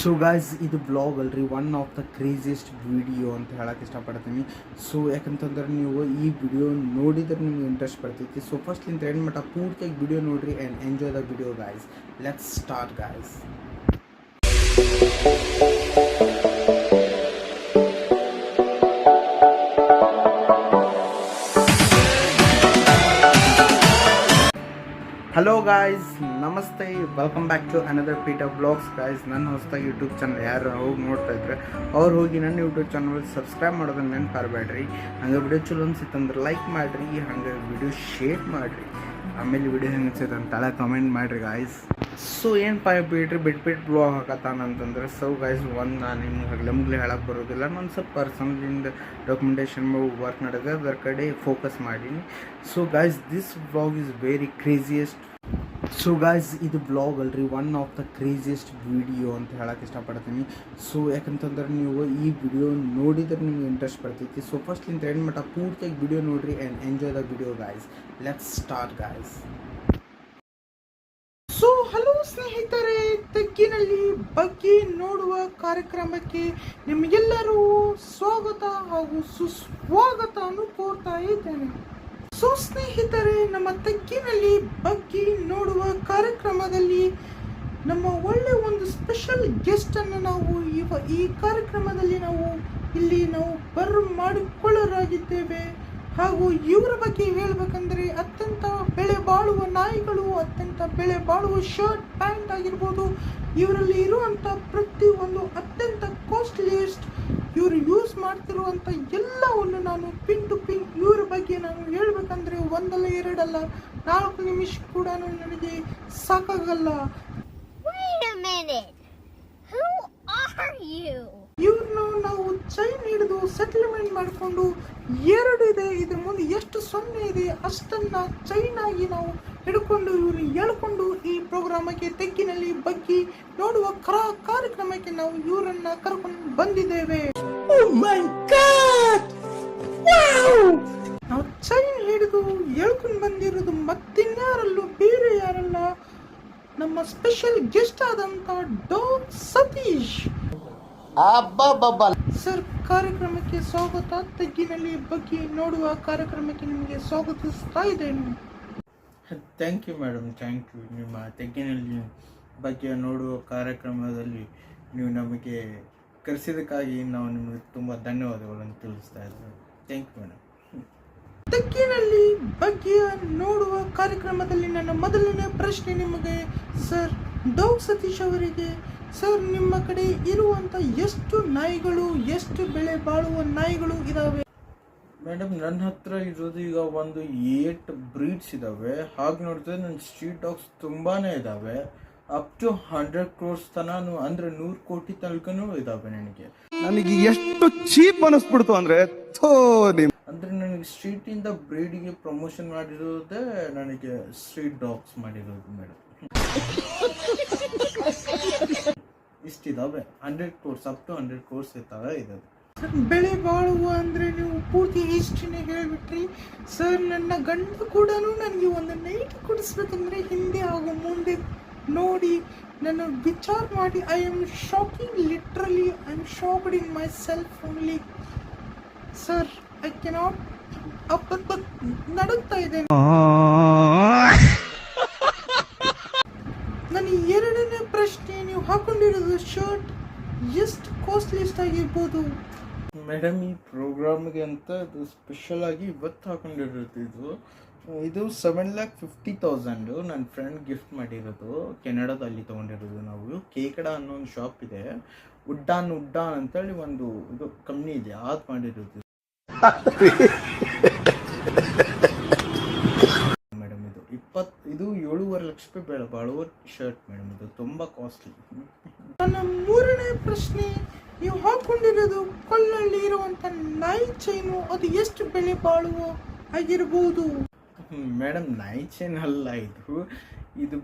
So guys, ಇದು blog ಅಲ್ರಿ, one of the craziest video ಅಂತ ಹೇಳಕ್ಕೆ ಇಷ್ಟಪಡ್ತೀನಿ. ಸೊ ಯಾಕಂತಂದ್ರೆ ನೀವು ಈ ವಿಡಿಯೋ ನೋಡಿದ್ರೆ ನಿಮ್ಗೆ ಇಂಟ್ರೆಸ್ಟ್ ಬರ್ತೈತಿ. ಸೊ ಫಸ್ಟ್ಲಿಂದ ಎಂಡ್ ಮಟ್ಟ ಪೂರ್ತಿಯಾಗಿ ವಿಡಿಯೋ ನೋಡ್ರಿ and enjoy the video guys. Let's start guys. Hello guys, ನಮಸ್ತೆ, welcome back to another Peter blogs guys. ನನ್ನ ಹೊಸದಾಗಿ ಯೂಟ್ಯೂಬ್ ಚಾನಲ್ ಯಾರು ಹೋಗಿ ನೋಡ್ತಾ ಇದ್ರೆ ಅವ್ರು ಹೋಗಿ ನನ್ನ ಯೂಟ್ಯೂಬ್ ಚಾನಲ್ ಸಬ್ಸ್ಕ್ರೈಬ್ ಮಾಡೋದನ್ನ ನೆನಪಾರಬೇಡ್ರಿ. ಹಂಗೆ ವಿಡಿಯೋ ಚಲೋ ಅನ್ಸಿತ್ತಂದ್ರೆ ಲೈಕ್ ಮಾಡಿರಿ, ಹಂಗೆ ವಿಡಿಯೋ ಶೇರ್ ಮಾಡಿರಿ, ಆಮೇಲೆ ವಿಡಿಯೋ ಹೆಂಗೆ ಅನ್ಸೈತೆ ಅಂತೇಳಿ ಕಮೆಂಟ್ ಮಾಡಿರಿ ಗಾಯ್ಸ್. ಸೊ ಏನಪ್ಪ ಬಿಟ್ಬಿಟ್ಟು ಬ್ಲಾಗ್ ಹಾಕತ್ತಾನಂತಂದ್ರೆ, ಸೊ ಗಾಯ್ಸ್, ಒಂದು ನಾನು ನಿಮ್ಗೆ ಹಗ್ಲಮ್ಗ್ಲಿ ಹೇಳಕ್ಕೆ ಬರೋದಿಲ್ಲ. ನಾನು ಸ್ವಲ್ಪ ಪರ್ಸನಲಿಂದ ಡಾಕ್ಯುಮೆಂಟೇಷನ್ ವರ್ಕ್ ನಡೆದ ಅದರ ಕಡೆ ಫೋಕಸ್ ಮಾಡೀನಿ. So guys, this blog is very craziest. So guys, ಇದು ಬ್ಲಾಗ್ ಅಲ್ರಿ, one of the craziest video ಅಂತ ಹೇಳಕ್ಕೆ ಇಷ್ಟಪಡ್ತೀನಿ. ಸೊ ಯಾಕಂತಂದ್ರೆ ನೀವು ಈ ವಿಡಿಯೋ ನೋಡಿದ್ರೆ ನಿಮ್ಗೆ ಇಂಟ್ರೆಸ್ಟ್ ಬರ್ತೈತಿ. ಸೊ ಫಸ್ಟ್ಲಿಂದ ಎಂಡ್ ಮಟ್ಟ ಪೂರ್ತಿಯಾಗಿ ವಿಡಿಯೋ ನೋಡ್ರಿ and enjoy the video guys. Let's start guys. So hello ಸ್ನೇಹಿತರೆ, ತಗ್ಗಿನಲ್ಲಿ ಬಗ್ಗೆ ನೋಡುವ ಕಾರ್ಯಕ್ರಮಕ್ಕೆ ನಿಮಗೆಲ್ಲರೂ ಸ್ವಾಗತ ಹಾಗೂ ಸುಸ್ವಾಗತ ಕೋರ್ತಾ ಇದ್ದೇನೆ. ಸೊ ಸ್ನೇಹಿತರೆ, ನಮ್ಮ ತಗ್ಗಿನಲ್ಲಿ ಬಗ್ಗೆ ನೋಡುವ ಕಾರ್ಯಕ್ರಮದಲ್ಲಿ ನಮ್ಮ ಒಳ್ಳೆ ಒಂದು ಸ್ಪೆಷಲ್ ಗೆಸ್ಟನ್ನು ನಾವು ಈ ಕಾರ್ಯಕ್ರಮದಲ್ಲಿ ನಾವು ಮಾಡಿಕೊಳ್ಳರಾಗಿದ್ದೇವೆ. ಹಾಗೂ ಇವರ ಬಗ್ಗೆ ಹೇಳಬೇಕಂದ್ರೆ ಅತ್ಯಂತ ಬೆಲೆ ಬಾಳುವ ನಾಯಿಗಳು, ಅತ್ಯಂತ ಬೆಲೆ ಬಾಳುವ ಶರ್ಟ್ ಪ್ಯಾಂಟ್ ಆಗಿರ್ಬೋದು, ಇವರಲ್ಲಿ ಇರುವಂಥ ಪ್ರತಿಯೊಂದು ಅತ್ಯಂತ ಕಾಸ್ಟ್ಲಿಯೆಸ್ಟ್, ಇವರು ಯೂಸ್ ಮಾಡ್ತಿರುವಂಥ ಎಲ್ಲವನ್ನು ನಾನು ಪಿನ್ ಟು ಪಿನ್ ಇವರ ಬಗ್ಗೆ ನಾನು ಹೇಳಬೇಕಂದ್ರೆ ಒಂದಲ್ಲ ಎರಡಲ್ಲ 4 ನಿಮಿಷ ಕೂಡ ನನಗೆ ಸಾಕಾಗಲ್ಲ. ಇವ್ರನ್ನ ನಾವು ಚೈನ್ ಹಿಡಿದು ಸೆಟಲ್ಮೆಂಟ್ ಮಾಡಿಕೊಂಡು 2 ಇದೆ, ಇದ್ರ ಮುಂದೆ ಎಷ್ಟು 0 ಇದೆ ಅಷ್ಟನ್ನ ಚೈನ್ ಆಗಿ ನಾವು ಹಿಡ್ಕೊಂಡು ಇವ್ರು ಎಳ್ಕೊಂಡು ಈ ಪ್ರೋಗ್ರಾಮಕ್ಕೆ ತೆಗ್ಗಿನಲ್ಲಿ ಬಗ್ಗಿ ನೋಡುವ ಕಾರ್ಯಕ್ರಮಕ್ಕೆ ನಾವು ಇವರನ್ನ ಕರ್ಕೊಂಡು ಬಂದಿದ್ದೇವೆ. ನಾವು ಚೈನ್ ಹಿಡಿದು ಎಳ್ಕೊಂಡು ಬಂದಿರೋದು ಮತ್ತಿನ್ಯಾರಲ್ಲೂ ಬೇರೆ ಯಾರಲ್ಲ, ನಮ್ಮ ಸ್ಪೆಷಲ್ ಗೆಸ್ಟ್ ಆದಂತ ಡಾಗ್ ಸತೀಶ್ ಸರ್. ಕಾರ್ಯಕ್ರಮಕ್ಕೆ ಸ್ವಾಗತ. ತಗ್ಗಿನಲ್ಲಿ ಬಗ್ಗೆ ನೋಡುವ ಕಾರ್ಯಕ್ರಮಕ್ಕೆ ನಿಮಗೆ ಸ್ವಾಗತಿಸ್ತಾ ಇದ್ದೇನೆ. Thank you madam, thank you. ನಿಮ್ಮ ತಗ್ಗಿನಲ್ಲಿ ಬಗ್ಗೆ ನೋಡುವ ಕಾರ್ಯಕ್ರಮದಲ್ಲಿ ನೀವು ನಮಗೆ ಕರೆಸಿದ್ದಕ್ಕಾಗಿ ನಾವು ನಿಮಗೆ ತುಂಬ ಧನ್ಯವಾದಗಳನ್ನು ತಿಳಿಸ್ತಾ ಇದ್ದೇವೆ. Thank you madam. ತಗ್ಗಿನಲ್ಲಿ ಬಗ್ಗೆ ನೋಡುವ ಕಾರ್ಯಕ್ರಮದಲ್ಲಿ ನನ್ನ ಮೊದಲನೇ ಪ್ರಶ್ನೆ ನಿಮಗೆ ಸರ್, ಡಾಗ್ ಸತೀಶ್ ಅವರಿಗೆ. ಸರ್, ನಿಮ್ಮ ಕಡೆ ಇರುವಂತ ಎಷ್ಟು ನಾಯಿಗಳು, ಎಷ್ಟು ಬೆಲೆ ಬಾಳುವ ನಾಯಿಗಳು ಇದಾವೆ? ಮೇಡಮ್, ನನ್ನ ಹತ್ರ ಇರೋದು ಈಗ ಒಂದು 8 ಬ್ರೀಡ್ಸ್ ಇದಾವೆ. ಹಾಗೆ ನೋಡಿದ್ರೆ ನನ್ನ ಸ್ಟ್ರೀಟ್ ಡಾಗ್ಸ್ ತುಂಬಾನೇ ಇದಾವೆ. ಅಪ್ ಟು 100 crores ತನಕ, ಅಂದ್ರೆ 100 ಕೋಟಿ ತನಕನೂ ಇದಾವೆ. ನನಗೆ ಎಷ್ಟು ಚೀಪ್ ಅನಿಸ್ಬಿಡ್ತು ಅಂದ್ರೆ ನನಗೆ ಸ್ಟ್ರೀಟ್ ಇಂದ ಬ್ರೀಡ್ಗೆ ಪ್ರಮೋಷನ್ ಮಾಡಿರೋದೇ ನನಗೆ ಸ್ಟ್ರೀಟ್ ಡಾಗ್ಸ್ ಮಾಡಿರೋದು ಮೇಡಮ್. ಇಷ್ಟಿದಾವೆ, 100 crores, ಅಪ್ ಟು 100 crores ಇದ್ದಾವೆ. ಬೆಳೆ ಬಾಳುವ ಅಂದ್ರೆ ನೀವು ಪೂರ್ತಿ ಹಿಸ್ಟ್ರಿನೇ ಹೇಳ್ಬಿಟ್ರಿ ಸರ್. ನನ್ನ ಗಂಡ ಕೂಡ ನನಗೆ ಒಂದು ನೈಟ್ ಕೊಡಿಸ್ಬೇಕಂದ್ರೆ ಹಿಂದೆ ಹಾಗೂ ಮುಂದೆ ನೋಡಿ ನನ್ನ ವಿಚಾರ ಮಾಡಿ I am shocking, literally I am shocked in myself only sir. I cannot ನಡುತ್ತಾ ಇದ್ದೇನೆ. ನನ್ನ 2ನೇ ಪ್ರಶ್ನೆ, ನೀವು ಹಾಕೊಂಡಿರೋದು ಶರ್ಟ್ ಎಷ್ಟು ಕಾಸ್ಟ್ಲಿಯೆಸ್ಟ್ ಆಗಿರ್ಬೋದು? ಮೇಡಮ್, ಈ ಪ್ರೋಗ್ರಾಮ್ಗೆ ಅಂತ ಇದು ಸ್ಪೆಷಲ್ ಆಗಿ ಇವತ್ತು ಹಾಕೊಂಡಿರೋದು. ಇದು 7,50,000 ನನ್ನ ಫ್ರೆಂಡ್ ಗಿಫ್ಟ್ ಮಾಡಿರೋದು. ಕೆನಡಾದಲ್ಲಿ ತೊಗೊಂಡಿರೋದು. ನಾವು ಕೇಕಡ ಅನ್ನೋ ಒಂದು ಶಾಪ್ ಇದೆ, ಉಡ್ಡಾನ್ ಅಂತೇಳಿ ಒಂದು ಇದು ಕಂಪ್ನಿ ಇದೆ, ಅದು ಮಾಡಿರೋದು ಮೇಡಮ್. ಇದು 7.5 ಲಕ್ಷ ರೂಪಾಯಿ ಬೆಲೆ ಬಾಳುವ ಶರ್ಟ್ ಮೇಡಮ್. ಇದು ತುಂಬಾ ಕಾಸ್ಟ್ಲಿ. ನನ್ನ 3ನೇ ಪ್ರಶ್ನೆ, ನೀವು ಹಾಕೊಂಡಿರೋದು ಕಲ್ಲಲ್ಲಿ ಇರುವಂತ ನಾಯಿ ಚೈನು, ಅದು ಎಷ್ಟು ಬೆಲೆ ಬಾಳುವ ಆಗಿರ್ಬೋದು? ಮೇಡಮ್, ನಾಯಿ ಚೈನ್ ಅಲ್ಲ ಇದು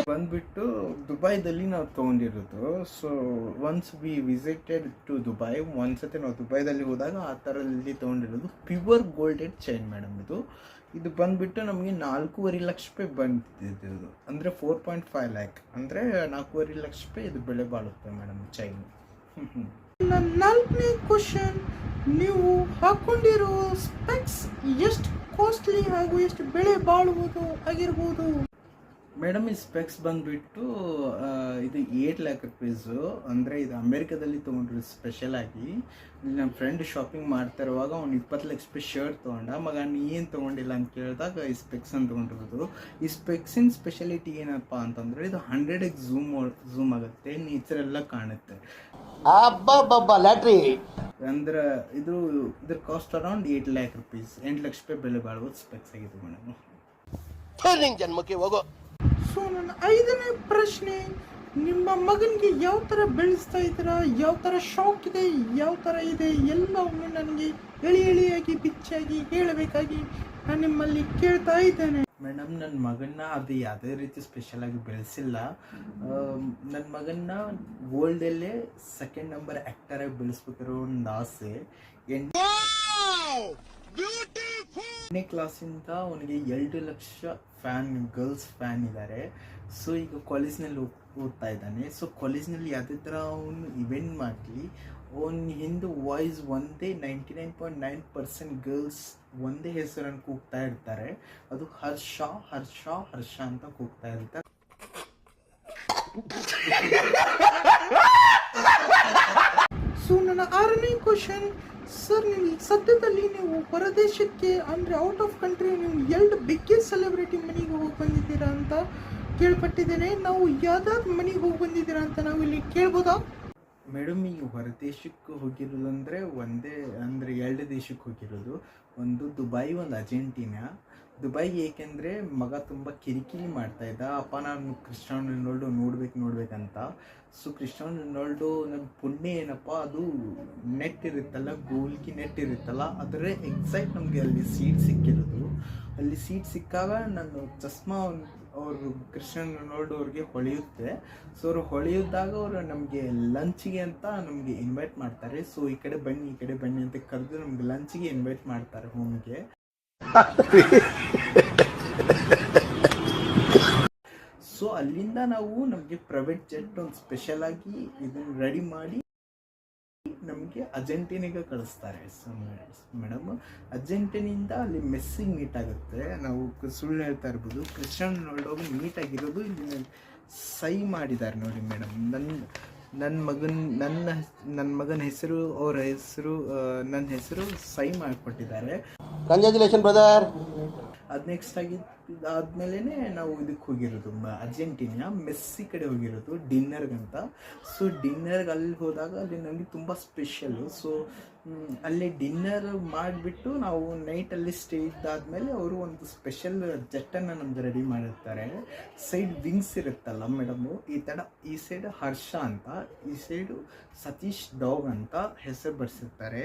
ಬಂದ್ಬಿಟ್ಟು ದುಬೈದಲ್ಲಿ ನಾವು ತೊಗೊಂಡಿರೋದು. So once we visited to Dubai, ಒಂದ್ಸತಿ ನಾವು ದುಬೈದಲ್ಲಿ ಹೋದಾಗ ಆ ಥರದಲ್ಲಿ ತೊಗೊಂಡಿರೋದು ಪ್ಯೂರ್ ಗೋಲ್ಡೆಡ್ ಚೈನ್ ಮೇಡಮ್. ಇದು ಬಂದುಬಿಟ್ಟು ನಮಗೆ 4.5 ಲಕ್ಷ ರೂಪಾಯಿ ಬಂದಿದ್ದು ಇದು, ಅಂದರೆ 4.5 ಲ್ಯಾಕ್, ಅಂದರೆ 4.5 ಲಕ್ಷ ರೂಪಾಯಿ ಇದು ಬೆಲೆ ಬಾಳುತ್ತೆ ಮೇಡಮ್ ಚೈನ್. ನನ್ನ 4ನೇ ಕ್ವಶನ್, ನೀವು ಹಾಕೊಂಡಿರೋ ಸ್ಪೆಕ್ಸ್ ಎಷ್ಟು ಕಾಸ್ಟ್ಲಿ ಹಾಗೂ ಎಷ್ಟು ಬೆಲೆ ಬಾಳುವುದು ಆಗಿರ್ಬೋದು? ಮೇಡಮ್ ಈ ಸ್ಪೆಕ್ಸ್ ಬಂದುಬಿಟ್ಟು ಇದು 8 ಲ್ಯಾಕ್ ರುಪೀಸು, ಅಂದರೆ ಇದು ಅಮೇರಿಕಾದಲ್ಲಿ ತೊಗೊಂಡ್ರು ಸ್ಪೆಷಲ್ ಆಗಿ. ನಮ್ಮ ಫ್ರೆಂಡ್ ಶಾಪಿಂಗ್ ಮಾಡ್ತಾ ಇರುವಾಗ ಅವ್ನು 20 ಲಕ್ಷ ರೂಪಾಯಿ ಶರ್ಟ್ ತೊಗೊಂಡ. ಮಗ ನೀ ಏನು ತೊಗೊಂಡಿಲ್ಲ ಅಂತ ಕೇಳಿದಾಗ ಈ ಸ್ಪೆಕ್ಸನ್ನು ತೊಗೊಂಡಿರೋದು. ಈ ಸ್ಪೆಕ್ಸಿನ ಸ್ಪೆಷಾಲಿಟಿ ಏನಪ್ಪ ಅಂತಂದರೆ ಇದು 100x ಝೂಮ್ ಆಗುತ್ತೆ, ನೇಚರ್ ಎಲ್ಲ ಕಾಣುತ್ತೆ. ಲ್ಯಾಟ್ರಿ ಅಂದ್ರೆ ಇದ್ರ cost around 8 lac rupees, 8 lakh ರೂಪಾಯಿ ಬೆಲೆ ಬಾಳುವುದು ಸ್ಪೆಕ್ಸ್ ಆಗಿದೆ ಮೇಡಮ್. ಜನ್ಮಕ್ಕೆ ಹೋಗೋ. ಸೊ ನನ್ನ 5ನೇ ಪ್ರಶ್ನೆ, ನಿಮ್ಮ ಮಗನಿಗೆ ಯಾವ ಥರ ಬೆಳೆಸ್ತಾ ಇದ್ದೀರಾ, ಯಾವ ಥರ ಶಾಕ್ ಇದೆ, ಯಾವ ಥರ ಇದೆ ಎಲ್ಲವನ್ನು ನನಗೆ ಎಳಿಯಾಗಿ ಬಿಚ್ಚಾಗಿ ಹೇಳಬೇಕಾಗಿ ನಾನು ನಿಮ್ಮಲ್ಲಿ ಕೇಳ್ತಾ ಇದ್ದೇನೆ. ಮೇಡಮ್ ನನ್ನ ಮಗನ್ನ ಅದು ಯಾವುದೇ ರೀತಿ ಸ್ಪೆಷಲಾಗಿ ಬೆಳೆಸಿಲ್ಲ. ನನ್ನ ಮಗನ್ನ ಗೋಲ್ಡಲ್ಲೇ 2nd ನಂಬರ್ ಆ್ಯಕ್ಟರಾಗಿ ಬೆಳೆಸ್ಬೇಕಿರೋ ಒಂದು ಆಸೆ. 8ನೇ ಕ್ಲಾಸಿಂದ ಅವನಿಗೆ 2 ಲಕ್ಷ ಗರ್ಲ್ಸ್ ಫ್ಯಾನ್ ಇದ್ದಾರೆ. ಸೊ ಈಗ ಕಾಲೇಜ್ನಲ್ಲಿ ಓದ್ತಾ ಇದ್ದಾನೆ. ಸೊ ಕಾಲೇಜ್ನಲ್ಲಿ ಯಾವುದೇ ಥರ ಅವನು ಇವೆಂಟ್ ಮಾಡಲಿ, ಅವನ ಹಿಂದೆ ವಾಯ್ಸ್ ಒಂದೇ 99.9% ಗರ್ಲ್ಸ್ ಒಂದೇ ಹೆಸರನ್ನು ಕೂಗ್ತಾ ಇರ್ತಾರೆ, ಅದು ಹರ್ಷ ಹರ್ಷ ಹರ್ಷ ಅಂತ ಕೂಗ್ತಾ ಇರ್ತಾರೆ. ಸೊ ನನ್ನ 6ನೇ ಕ್ವಶನ್, ಸರ್ ನೀವು ಸದ್ಯದಲ್ಲಿ ನೀವು ಹೊರದೇಶಕ್ಕೆ ಅಂದರೆ ಔಟ್ ಆಫ್ ಕಂಟ್ರಿ ನೀವು 2 ಬಿಗ್ಗೆಸ್ಟ್ ಸೆಲೆಬ್ರಿಟಿ ಮನೆಗೆ ಹೋಗಿ ಬಂದಿದ್ದೀರಾ ಅಂತ ಕೇಳ್ಪಟ್ಟಿದ್ದೇನೆ. ನಾವು ಯಾವ್ದಾದ್ರು ಮನೆಗೆ ಹೋಗಿ ಬಂದಿದ್ದೀರಾ ಅಂತ ನಾವು ಇಲ್ಲಿ ಕೇಳ್ಬೋದಾ? ಮೇಡಮ್ ಈಗ ಹೊರದೇಶಕ್ಕೆ ಹೋಗಿರೋದು ಅಂದರೆ ಅಂದರೆ 2 ದೇಶಕ್ಕೆ ಹೋಗಿರೋದು. ಒಂದು ದುಬೈ, ಒಂದು ಅರ್ಜೆಂಟೀನಾ. ದುಬೈ ಏಕೆಂದರೆ ಮಗ ತುಂಬ ಕಿರಿಕಿರಿ ಮಾಡ್ತಾಯಿದ್ದ, ಅಪ್ಪ ನಾನು ಕ್ರಿಸ್ಟಿಯಾನೋ ರೊನಾಲ್ಡೋ ನೋಡ್ಬೇಕಂತ. ಸೊ ಕ್ರಿಸ್ಟಿಯಾನೋ ರೊನಾಲ್ಡೋ ನಮ್ಮ ಪುಣ್ಯ ಏನಪ್ಪ, ಅದು ನೆಟ್ ಇರುತ್ತಲ್ಲ, ಗೋಲ್ಕಿ ನೆಟ್ ಇರುತ್ತಲ್ಲ, ಅದರ ಎಕ್ಸಾಕ್ಟ್ ನಮಗೆ ಅಲ್ಲಿ ಸೀಟ್ ಸಿಕ್ಕಿರೋದು. ಅಲ್ಲಿ ಸೀಟ್ ಸಿಕ್ಕಾಗ ನಾನು ಚಸ್ಮಾ ಅವರು ಕ್ರಿಸ್ಟಿಯಾನೋ ರೊನಾಲ್ಡೋ ಅವ್ರಿಗೆ ಹೊಳೆಯುತ್ತೆ. ಸೊ ಅವ್ರು ಹೊಳೆಯುವಾಗ ಅವರು ನಮಗೆ ಲಂಚಿಗೆ ಅಂತ ನಮಗೆ ಇನ್ವೈಟ್ ಮಾಡ್ತಾರೆ. ಸೊ ಈ ಕಡೆ ಬನ್ನಿ ಅಂತ ಕರೆದು ನಮ್ಗೆ ಲಂಚಿಗೆ ಇನ್ವೈಟ್ ಮಾಡ್ತಾರೆ ಹೋಮ್ಗೆ. ಸೊ ಅಲ್ಲಿಂದ ನಾವು ನಮಗೆ ಪ್ರೈವೇಟ್ ಜೆಟ್ ಒಂದು ಸ್ಪೆಷಲ್ ಆಗಿ ಇದನ್ನು ರೆಡಿ ಮಾಡಿ ನಮಗೆ ಅರ್ಜೆಂಟೀನಾಗೆ ಕಳಿಸ್ತಾರೆ. ಸೊ ಮೇಡಮ್ ಅರ್ಜೆಂಟೀನಿಂದ ಅಲ್ಲಿ ಮೆಸ್ಸಿಗೆ ಮೀಟ್ ಆಗುತ್ತೆ. ನಾವು ಸುಳ್ಳು ಹೇಳ್ತಾ ಇರ್ಬೋದು, ಕ್ರಿಸ್ಟಿಯಾನೋ ರೊನಾಲ್ಡೋಗೆ ಮೀಟ್ ಆಗಿರೋದು ಇಲ್ಲಿ ಸೈ ಮಾಡಿದ್ದಾರೆ ನೋಡಿ ಮೇಡಮ್. ನನ್ನ ಮಗನ ಹೆಸರು, ಅವರ ಹೆಸರು, ನನ್ನ ಹೆಸರು ಸೈ ಮಾಡಿಕೊಟ್ಟಿದ್ದಾರೆ. Congratulation brother. ಅದು ನೆಕ್ಸ್ಟ್ ಆದಮೇಲೆ ನಾವು ಇದಕ್ಕೆ ಹೋಗಿರೋದು ಅರ್ಜೆಂಟೀನಾ, ಮೆಸ್ಸಿ ಕಡೆ ಹೋಗಿರೋದು ಡಿನ್ನರ್ಗಂತ. ಸೊ ಡಿನ್ನರ್ಗೆ ಅಲ್ಲಿ ಹೋದಾಗ ಅಲ್ಲಿ ನನಗೆ ತುಂಬ ಸ್ಪೆಷಲ್ಲು. ಸೊ ಅಲ್ಲಿ ಡಿನ್ನರ್ ಮಾಡಿಬಿಟ್ಟು ನಾವು ನೈಟಲ್ಲಿ ಸ್ಟೇ ಇದ್ದಾದಮೇಲೆ ಅವರು ಒಂದು ಸ್ಪೆಷಲ್ ಜೆಟ್ಟನ್ನು ನಮ್ಗೆ ರೆಡಿ ಮಾಡಿರ್ತಾರೆ. ಸೈಡ್ ವಿಂಗ್ಸ್ ಇರುತ್ತಲ್ಲ ಮೇಡಮು, ಈ ಸೈಡ್ ಹರ್ಷ ಅಂತ, ಈ ಸೈಡು ಸತೀಶ್ ಡಾಗ್ ಅಂತ ಹೆಸರು ಬರೆಸಿರ್ತಾರೆ.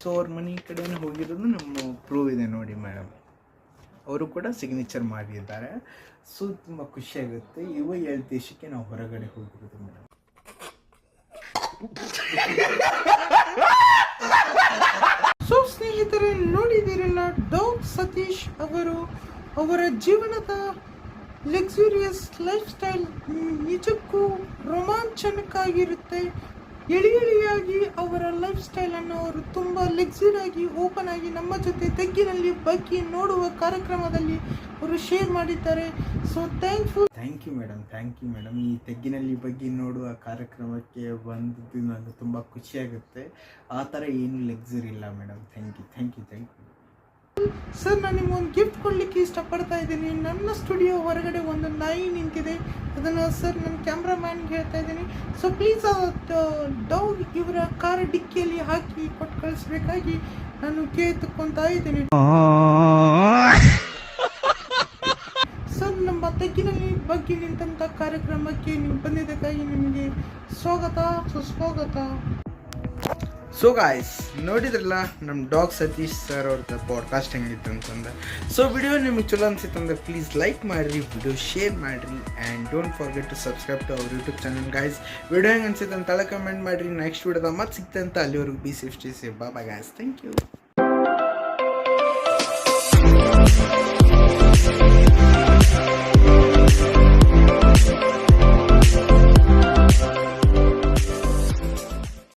ಸೊ ಅವ್ರ ಮನೆ ಕಡೆನೇ ಹೋಗಿರೋದು ನಮ್ಮ ಪ್ರೂವ್ ಇದೆ ನೋಡಿ ಮೇಡಮ್. ಅವರು ಕೂಡ ಸಿಗ್ನೇಚರ್ ಮಾಡಿದ್ದಾರೆ. ಸೊ ತುಂಬ ಖುಷಿಯಾಗುತ್ತೆ. 2 ದೇಶಕ್ಕೆ ನಾವು ಹೊರಗಡೆ ಹೋಗಿರೋದು ಮೇಡಮ್. ಸೊ ಸ್ನೇಹಿತರೆ ನೋಡಿದಿರಲ್ಲ, ಡಾಗ್ ಸತೀಶ್ ಅವರ ಜೀವನದ ಲಕ್ಸುರಿಯಸ್ ಲೈಫ್ ಸ್ಟೈಲ್ ನಿಜಕ್ಕೂ ರೋಮಾಂಚನಕ್ಕಾಗಿರುತ್ತೆ. ಎಳಿಯಾಗಿ ಅವರ ಲೈಫ್ ಸ್ಟೈಲನ್ನು ಅವರು ತುಂಬ ಲಕ್ಸುರಿಯಾಗಿ ಓಪನ್ ಆಗಿ ನಮ್ಮ ಜೊತೆ ತಗ್ಗಿನಲ್ಲಿ ಬಗ್ಗೆ ನೋಡುವ ಕಾರ್ಯಕ್ರಮದಲ್ಲಿ ಅವರು ಶೇರ್ ಮಾಡಿದ್ದಾರೆ. So thank you madam. ಈ ತಗ್ಗಿನಲ್ಲಿ ಬಗ್ಗೆ ನೋಡುವ ಕಾರ್ಯಕ್ರಮಕ್ಕೆ ಬಂದಿದ್ದು ನನಗೆ ತುಂಬ ಖುಷಿಯಾಗುತ್ತೆ. ಆ ಥರ ಏನು ಲಕ್ಸುರಿ ಇಲ್ಲ ಮೇಡಮ್. Thank you. ಸರ್ ನಾನು ನಿಮ್ಗೊಂದು ಗಿಫ್ಟ್ ಕೊಡಲಿಕ್ಕೆ ಇಷ್ಟಪಡ್ತಾ ಇದ್ದೀನಿ. ನನ್ನ ಸ್ಟುಡಿಯೋ ಹೊರಗಡೆ ಒಂದು ನಾಯಿ ನಿಂತಿದೆ, ಅದನ್ನು ಸರ್ ನನ್ನ ಕ್ಯಾಮ್ರಾಮ್ಯಾನ್ಗೆ ಹೇಳ್ತಾ ಇದ್ದೀನಿ. ಸೊ ಪ್ಲೀಸ್ ಡಾಗ್ ಇವರ ಕಾರ್ ಡಿಕ್ಕಿಯಲ್ಲಿ ಹಾಕಿ ಕೊಟ್ಟು ಕಳಿಸ್ಬೇಕಾಗಿ ನಾನು ಕೇಳ್ಕೊತಾ ಇದ್ದೀನಿ. ಸರ್ ನಮ್ಮ ತಗ್ಗಿನಲ್ಲಿ ಬಗ್ಗೆ ನಿಂತ ಕಾರ್ಯಕ್ರಮಕ್ಕೆ ನೀವು ಬಂದಿದ್ದಕ್ಕಾಗಿ ನಿಮಗೆ ಸ್ವಾಗತ, ಸುಸ್ವಾಗತ. ಸೊ ಗಾಯ್ಸ್ ನೋಡಿದ್ರಲ್ಲ ನಮ್ಮ ಡಾಗ್ ಸತೀಶ್ ಸರ್ ಅವ್ರದ್ದು ಪಾಡ್ಕಾಸ್ಟ್ ಹೆಂಗಿತ್ತು ಅಂತಂದ್ರೆ. ಸೊ ವಿಡಿಯೋ ನಿಮಗೆ ಚಲೋ ಅನ್ಸಿತ್ತಂದ್ರೆ ಪ್ಲೀಸ್ ಲೈಕ್ ಮಾಡಿರಿ, ವಿಡಿಯೋ ಶೇರ್ ಮಾಡಿರಿ and don't forget to subscribe to our YouTube channel guys. Video ಹೆಂಗೆ ಅನ್ಸಿತ್ತು ಅಂತ ಕಮೆಂಟ್ ಮಾಡಿರಿ. ನೆಕ್ಸ್ಟ್ ವಿಡಿಯೋದಾಗ ಮತ್ತೆ ಸಿಗ್ತಂತ, ಅಲ್ಲಿವರೆಗೂ be safe, stay safe. Bye guys, thank you.